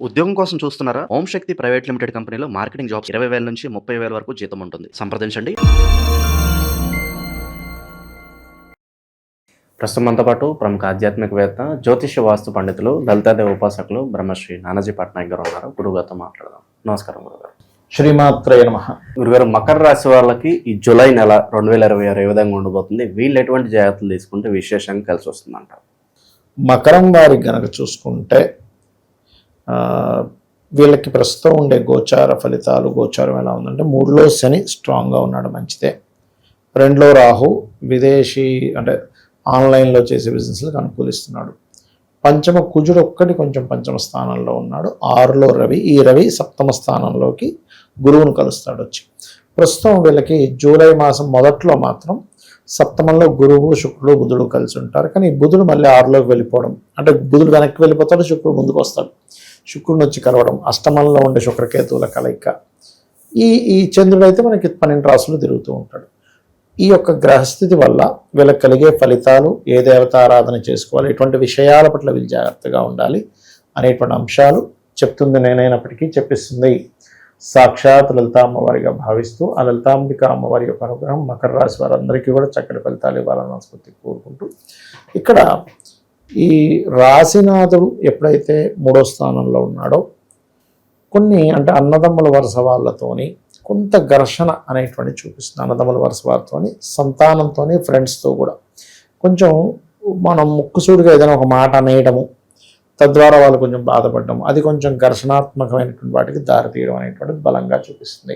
ఉద్యోగం కోసం చూస్తున్నారా? ఓం శక్తి ప్రైవేట్ లిమిటెడ్ కంపెనీలో మార్కెటింగ్ జాబ్స్ 20,000 నుంచి 30,000 వరకు జీతం ఉంటుంది. సంప్రదించండి. ప్రస్తుతం మనతో పాటు ప్రముఖ ఆధ్యాత్మికవేత్త, జ్యోతిష్య వాస్తు పండితులు, లలితాదేవి ఉపాసకులు బ్రహ్మశ్రీ నానాజీ పట్నాయక్ గారు ఉన్నారు. గురుగారితో మాట్లాడదాం. నమస్కారం గురుగారు. శ్రీమాత్రయ నమః. గురుగారు, మకర రాశి వాళ్ళకి ఈ జూలై నెల 2026 ఏ విధంగా ఉండబోతుంది? వీళ్ళు ఎటువంటి జాగ్రత్తలు తీసుకుంటే విశేషంగా కలిసి వస్తుందంటారు? మకరం వారికి గనక చూసుకుంటే వీళ్ళకి ప్రస్తుతం ఉండే గోచార ఫలితాలు, గోచారం ఎలా ఉందంటే 3లో శని స్ట్రాంగ్గా ఉన్నాడు, మంచిదే. 2లో రాహు విదేశీ అంటే ఆన్లైన్లో చేసే బిజినెస్లకు అనుకూలిస్తున్నాడు. పంచమ కుజుడు ఒక్కటి కొంచెం పంచమ స్థానంలో ఉన్నాడు. 6లో రవి, ఈ రవి సప్తమ స్థానంలోకి గురువును కలుస్తాడు వచ్చి. ప్రస్తుతం వీళ్ళకి జూలై మాసం మొదట్లో మాత్రం సప్తమంలో గురువు, శుక్రుడు, బుధుడు కలిసి ఉంటారు. కానీ బుధుడు మళ్ళీ 6లోకి వెళ్ళిపోవడం, అంటే బుధుడు వెనక్కి వెళ్ళిపోతాడు, శుక్రుడు ముందుకు వస్తాడు. శుక్రుడిని వచ్చి కలవడం, అష్టమంలో ఉండే శుక్రకేతువుల కలయిక. ఈ చంద్రుడు అయితే మనకి 12 రాసులు తిరుగుతూ ఉంటాడు. ఈ యొక్క గ్రహస్థితి వల్ల వీళ్ళకి కలిగే ఫలితాలు, ఏ దేవత ఆరాధన చేసుకోవాలి, ఎటువంటి విషయాల పట్ల వీళ్ళు జాగ్రత్తగా ఉండాలి అనేటువంటి అంశాలు చెప్తుంది నేనైనప్పటికీ చెప్పిస్తుంది సాక్షాత్ లలితా అమ్మవారిగా భావిస్తూ, ఆ లలితాంబిక అమ్మవారి యొక్క అనుగ్రహం మకర రాశి వారందరికీ కూడా చక్కటి ఫలితాలు ఇవ్వాలని మనస్ఫూర్తి కోరుకుంటూ, ఇక్కడ ఈ రాశినాథుడు ఎప్పుడైతే 3వ స్థానంలో ఉన్నాడో కొన్ని అంటే అన్నదమ్ముల వరుస వాళ్ళతోని కొంత ఘర్షణ అనేటువంటి చూపిస్తుంది. అన్నదమ్ముల వరుస వారితోని, సంతానంతోని, ఫ్రెండ్స్తో కూడా కొంచెం మనం ముక్కుసూడిగా ఏదైనా ఒక మాట అనేయడము, తద్వారా వాళ్ళు కొంచెం బాధపడడం, అది కొంచెం ఘర్షణాత్మకమైనటువంటి వాటికి దారితీయడం అనేటువంటిది బలంగా చూపిస్తుంది.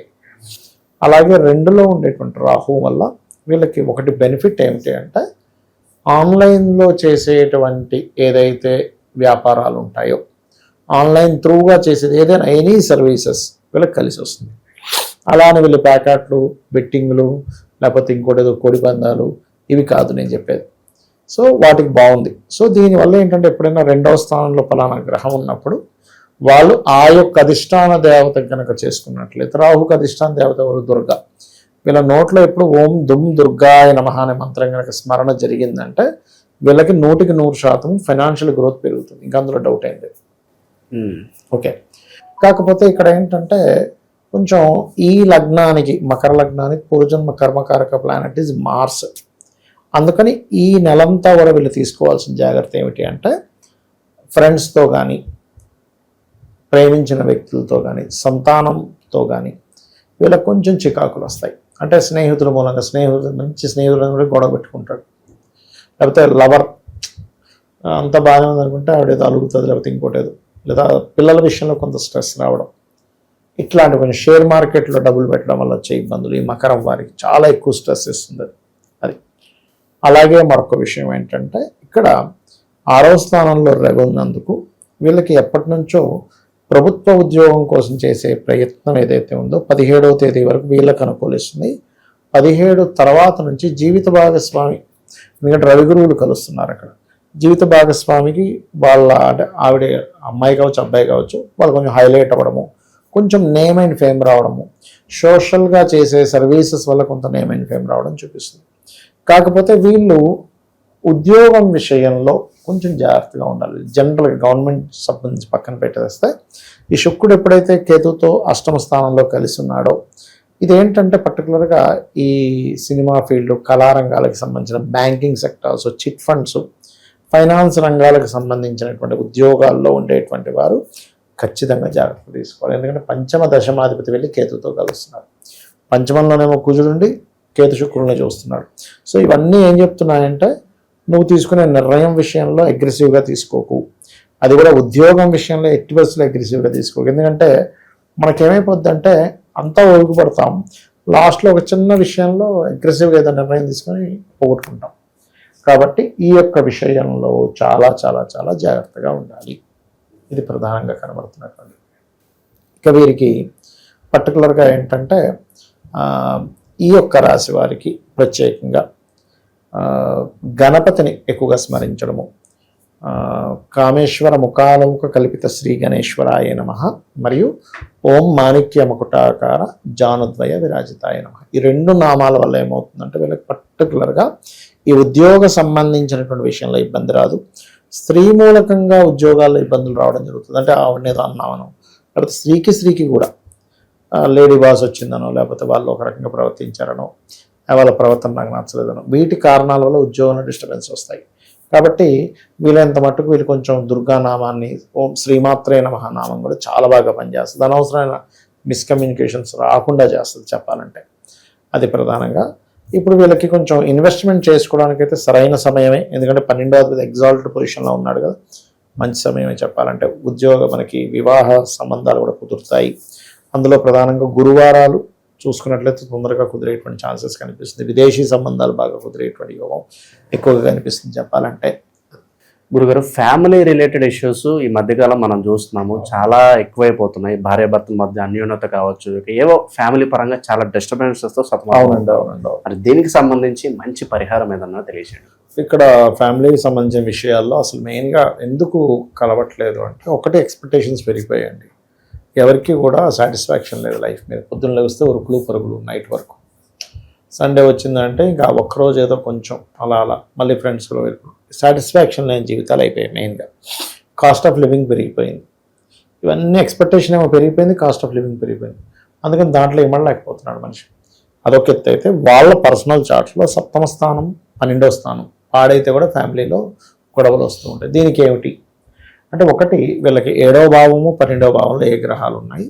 అలాగే 2లో ఉండేటువంటి రాహు వల్ల వీళ్ళకి ఒకటి బెనిఫిట్ ఏమిటి అంటే, ఆన్లైన్లో చేసేటువంటి ఏదైతే వ్యాపారాలు ఉంటాయో, ఆన్లైన్ త్రూగా చేసేది ఏదైనా ఎనీ సర్వీసెస్ వీళ్ళకి కలిసి వస్తుంది. అలానే వీళ్ళు ప్యాకెట్లు, బెట్టింగ్లు, లేకపోతే ఇంకోటి ఏదో కోడి పందాలు, ఇవి కాదు నేను చెప్పేది. సో వాటికి బాగుంది. సో దీనివల్ల ఏంటంటే, ఎప్పుడైనా 2వ స్థానంలో ఫలానా గ్రహం ఉన్నప్పుడు వాళ్ళు ఆ యొక్క అధిష్టాన దేవత కనుక చేసుకున్నట్లయితే, రాహుకు అధిష్టాన దేవత ఎవరు? దుర్గా. వీళ్ళ నోట్లో ఎప్పుడు ఓం దుమ్ దుర్గాయ నమః అనే మంత్రం కనుక స్మరణ జరిగిందంటే వీళ్ళకి 100% ఫైనాన్షియల్ గ్రోత్ పెరుగుతుంది. ఇంకా అందులో డౌట్ ఏం లేదు. ఓకే. కాకపోతే ఇక్కడ ఏంటంటే కొంచెం ఈ లగ్నానికి, మకర లగ్నానికి పూర్వజన్మ కర్మకారక ప్లానెట్ ఈజ్ మార్స్. అందుకని ఈ నెలంతా కూడా వీళ్ళు తీసుకోవాల్సిన జాగ్రత్త ఏమిటి అంటే, ఫ్రెండ్స్తో కానీ, ప్రేమించిన వ్యక్తులతో కానీ, సంతానంతో కానీ వీళ్ళకి కొంచెం చికాకులు వస్తాయి. అంటే స్నేహితుల మూలంగా, మంచి స్నేహితులను కూడా గొడవ పెట్టుకుంటాడు. లేకపోతే లవర్ అంత బాగానే ఉందనుకుంటే ఆవిడేదో అలుగుతుంది, లేకపోతే ఇంకోటేదో, లేదా పిల్లల విషయంలో కొంత స్ట్రెస్ రావడం, ఇట్లాంటి కొంచెం షేర్ మార్కెట్లో డబ్బులు పెట్టడం వల్ల వచ్చే ఇబ్బందులు ఈ మకరం వారికి చాలా ఎక్కువ స్ట్రెస్ ఇస్తుంది అది. అలాగే మరొక విషయం ఏంటంటే, ఇక్కడ 6వ స్థానంలో రవి ఉన్నందుకు వీళ్ళకి ఎప్పటి నుంచో ప్రభుత్వ ఉద్యోగం కోసం చేసే ప్రయత్నం ఏదైతే ఉందో 17వ తేదీ వరకు వీళ్ళకి అనుకూలిస్తుంది. 17 తర్వాత నుంచి జీవిత భాగస్వామి, ఎందుకంటే రవి గురువులు కలుస్తున్నారు అక్కడ, జీవిత భాగస్వామికి వాళ్ళ అంటే ఆవిడ అమ్మాయి కావచ్చు, అబ్బాయి కావచ్చు, వాళ్ళు కొంచెం హైలైట్ అవ్వడము, కొంచెం నేమ్ అండ్ ఫేమ్ రావడము, సోషల్గా చేసే సర్వీసెస్ వల్ల కొంత నేమ్ అండ్ ఫేమ్ రావడం చూపిస్తుంది. కాకపోతే వీళ్ళు ఉద్యోగం విషయంలో కొంచెం జాగ్రత్తగా ఉండాలి. జనరల్గా గవర్నమెంట్ సంబంధించి పక్కన పెట్టేస్తే, ఈ శుక్రుడు ఎప్పుడైతే కేతుతో అష్టమ స్థానంలో కలిసి ఉన్నాడో, ఇదేంటంటే పర్టికులర్గా ఈ సినిమా ఫీల్డ్, కళారంగాలకు సంబంధించిన banking sectors, chit funds, finance రంగాలకు సంబంధించినటువంటి ఉద్యోగాల్లో ఉండేటువంటి వారు ఖచ్చితంగా జాగ్రత్త తీసుకోవాలి. ఎందుకంటే పంచమ దశమాధిపతి వెళ్ళి కేతుతో కలుస్తున్నారు. పంచమంలోనేమో కుజుడుండి కేతు శుక్రుడిని చూస్తున్నాడు. సో ఇవన్నీ ఏం చెప్తున్నాయంటే, నువ్వు తీసుకునే నిర్ణయం విషయంలో అగ్రెసివ్గా తీసుకోకు, అది కూడా ఉద్యోగం విషయంలో ఎట్టి బస్సులో అగ్రెసివ్గా తీసుకోకు. ఎందుకంటే మనకేమైపోద్దంటే అంతా ఒరుగుపడతాం, లాస్ట్లో ఒక చిన్న విషయంలో అగ్రెసివ్గా ఏదో నిర్ణయం తీసుకొని పోగొట్టుకుంటాం. కాబట్టి ఈ యొక్క విషయంలో చాలా చాలా చాలా జాగ్రత్తగా ఉండాలి. ఇది ప్రధానంగా కనబడుతున్నటువంటి. ఇక వీరికి పర్టికులర్గా ఏంటంటే, ఈ యొక్క రాశి వారికి ప్రత్యేకంగా గణపతిని ఎక్కువగా స్మరించడము, కామేశ్వర ముఖాలౌక కల్పిత శ్రీ గణేశ్వరాయ నమః మరియు ఓం మాణిక్య మకుటాకార జానుద్వయ విరాజితాయ నమః, ఈ 2 నామాల వల్ల ఏమవుతుందంటే వీళ్ళకి పర్టికులర్గా ఈ ఉద్యోగ సంబంధించినటువంటి విషయంలో ఇబ్బంది రాదు. స్త్రీ మూలకంగా ఉద్యోగాల్లో ఇబ్బందులు రావడం జరుగుతుంది. అంటే ఆవిడనేదో అన్నామనో, లేకపోతే స్త్రీకి కూడా లేడీ బాస్ వచ్చిందనో, లేకపోతే వాళ్ళు ఒక రకంగా ప్రవర్తించారనో, వాళ్ళ ప్రవర్తన నాకు నచ్చలేదనో, వీటి కారణాల వల్ల ఉద్యోగంలో డిస్టర్బెన్స్ వస్తాయి. కాబట్టి వీలైనంత మట్టుకు వీళ్ళు కొంచెం దుర్గానామాన్ని, ఓం శ్రీమాత్రే నమః నామం కూడా చాలా బాగా పనిచేస్తుంది. అనవసరమైన మిస్కమ్యూనికేషన్స్ రాకుండా చేస్తుంది చెప్పాలంటే. అది ప్రధానంగా. ఇప్పుడు వీళ్ళకి కొంచెం ఇన్వెస్ట్మెంట్ చేసుకోవడానికైతే సరైన సమయమే. ఎందుకంటే 12వ ఎగ్జాల్టెడ్ పొజిషన్లో ఉన్నాడు కదా, మంచి సమయమే చెప్పాలంటే. మనకి వివాహ సంబంధాలు కూడా కుదురుతాయి. అందులో ప్రధానంగా గురువారాలు చూసుకున్నట్లయితే తొందరగా కుదిరేటువంటి ఛాన్సెస్ కనిపిస్తుంది. విదేశీ సంబంధాలు బాగా కుదిరేటువంటి యోగం ఎక్కువగా కనిపిస్తుంది చెప్పాలంటే. గురుగారు, ఫ్యామిలీ రిలేటెడ్ ఇష్యూస్ ఈ మధ్యకాలం మనం చూస్తున్నాము, చాలా ఎక్కువైపోతున్నాయి. భార్యాభర్తల మధ్య అన్యోన్యత కావచ్చు, ఏవో ఫ్యామిలీ పరంగా చాలా డిస్టర్బెన్సెస్తో అవునండి. మరి దీనికి సంబంధించి మంచి పరిహారం ఏదన్నా తెలియజేయండి. ఇక్కడ ఫ్యామిలీకి సంబంధించిన విషయాల్లో అసలు మెయిన్గా ఎందుకు కలవట్లేదు అంటే, ఒకటి ఎక్స్పెక్టేషన్స్ పెరిగిపోయాయండి. ఎవరికి కూడా సాటిస్ఫాక్షన్ లేదు లైఫ్ మీద. పొద్దున్న లేస్తే ఉరుకులు పరుగులు నైట్ వరకు. సండే వచ్చిందంటే ఇంకా ఒక్కరోజు ఏదో కొంచెం అలా మళ్ళీ ఫ్రెండ్స్లో వెళ్ళి సాటిస్ఫాక్షన్ లేని జీవితాలు అయిపోయాయి. మెయిన్గా కాస్ట్ ఆఫ్ లివింగ్ పెరిగిపోయింది. ఇవన్నీ ఎక్స్పెక్టేషన్ ఏమో పెరిగిపోయింది, కాస్ట్ ఆఫ్ లివింగ్ పెరిగిపోయింది. అందుకని దాంట్లో ఇమ్మడలేకపోతున్నాడు మనిషి. అదొక ఎత్తు అయితే, వాళ్ళ పర్సనల్ చార్ట్స్లో 7వ స్థానం 12వ స్థానం పాడైతే కూడా ఫ్యామిలీలో గొడవలు వస్తూ ఉంటాయి. దీనికి ఏమిటి అంటే, ఒకటి వీళ్ళకి 7వ భావము 12వ భావంలో ఏ గ్రహాలు ఉన్నాయి,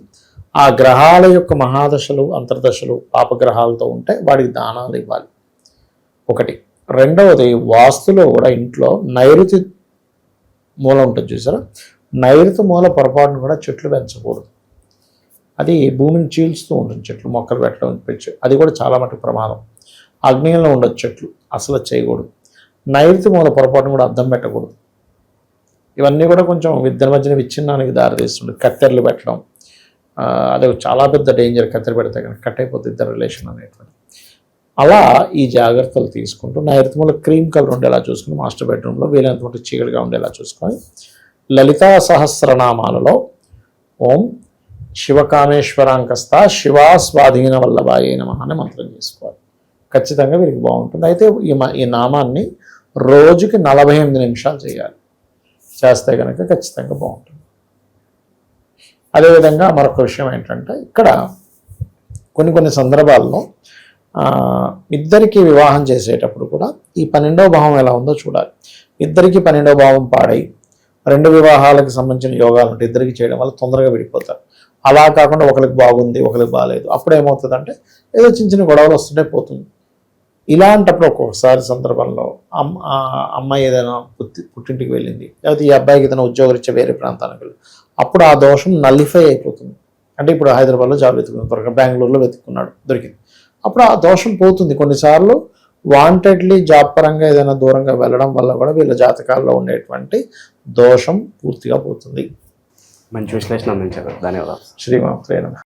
ఆ గ్రహాల యొక్క మహాదశలు అంతర్దశలు పాపగ్రహాలతో ఉంటే వాడికి దానాలు ఇవ్వాలి ఒకటి. రెండవది, వాస్తులో కూడా ఇంట్లో నైరుతి మూల ఉంటుంది చూసారా, నైరుతి మూల పొరపాటును కూడా చెట్లు పెంచకూడదు. అది భూమిని చీల్చుతూ ఉంటుంది చెట్లు, మొక్కలు పెట్టడం పెంచు, అది కూడా చాలా మటుకు ప్రమాదం. ఆగ్నేయంలో ఉండదు చెట్లు, అసలు చేయకూడదు. నైరుతి మూల పొరపాటును కూడా అద్దం పెట్టకూడదు. ఇవన్నీ కూడా కొంచెం ఇద్దరి మధ్యన విచ్ఛిన్నానికి దారితీస్తుంది. కత్తెరలు పెట్టడం, అదే చాలా పెద్ద డేంజర్. కత్తెర పెడితే కనుక కట్ అయిపోతుంది ఇద్దరు రిలేషన్ అనేటువంటి. అలా ఈ జాగ్రత్తలు తీసుకుంటూ నైరుతి మూల క్రీమ్ కలర్ ఉండేలా చూసుకుని, మాస్టర్ బెడ్రూమ్లో వీలైనంత చీకటిగా ఉండేలా చూసుకొని, లలితా సహస్రనామాలలో ఓం శివకామేశ్వరాంకస్త శివా స్వాధీన వల్లభాయ నమః అనే మంత్రం చేసుకోవాలి. ఖచ్చితంగా వీరికి బాగుంటుంది. అయితే ఈ నామాన్ని రోజుకి 48 నిమిషాలు చేయాలి. చేస్తే కనుక ఖచ్చితంగా బాగుంటుంది. అదేవిధంగా మరొక విషయం ఏంటంటే, ఇక్కడ కొన్ని సందర్భాల్లో ఇద్దరికి వివాహం చేసేటప్పుడు కూడా ఈ 12వ భావం ఎలా ఉందో చూడాలి. ఇద్దరికి 12వ భావం పాడై 2 వివాహాలకు సంబంధించిన యోగాలు ఉంటే ఇద్దరికి చేయడం వల్ల తొందరగా విడిపోతారు. అలా కాకుండా ఒకరికి బాగుంది ఒకరికి బాగాలేదు, అప్పుడు ఏమవుతుందంటే ఏదో చిన్న గొడవలు వస్తుంటే పోతుంది. ఇలాంటప్పుడు ఒక్కొక్కసారి సందర్భంలో అమ్మాయి ఏదైనా పుట్టింటికి వెళ్ళింది, లేకపోతే ఈ అబ్బాయికి ఏదైనా ఉద్యోగరీత్యా వేరే ప్రాంతానికి వెళ్ళి, అప్పుడు ఆ దోషం నల్లిఫై అయిపోతుంది. అంటే ఇప్పుడు హైదరాబాద్లో జాబ్ వెతుకున్నాడు, త్వరగా బెంగళూరులో వెతుక్కున్నాడు, దొరికింది, అప్పుడు ఆ దోషం పోతుంది. కొన్నిసార్లు వాంటెడ్లీ జాబ్ పరంగా ఏదైనా దూరంగా వెళ్ళడం వల్ల కూడా వీళ్ళ జాతకాల్లో ఉండేటువంటి దోషం పూర్తిగా పోతుంది. మంచి విశ్లేషణ అందించారు, ధన్యవాదాలు. శ్రీమాత్రే నమః.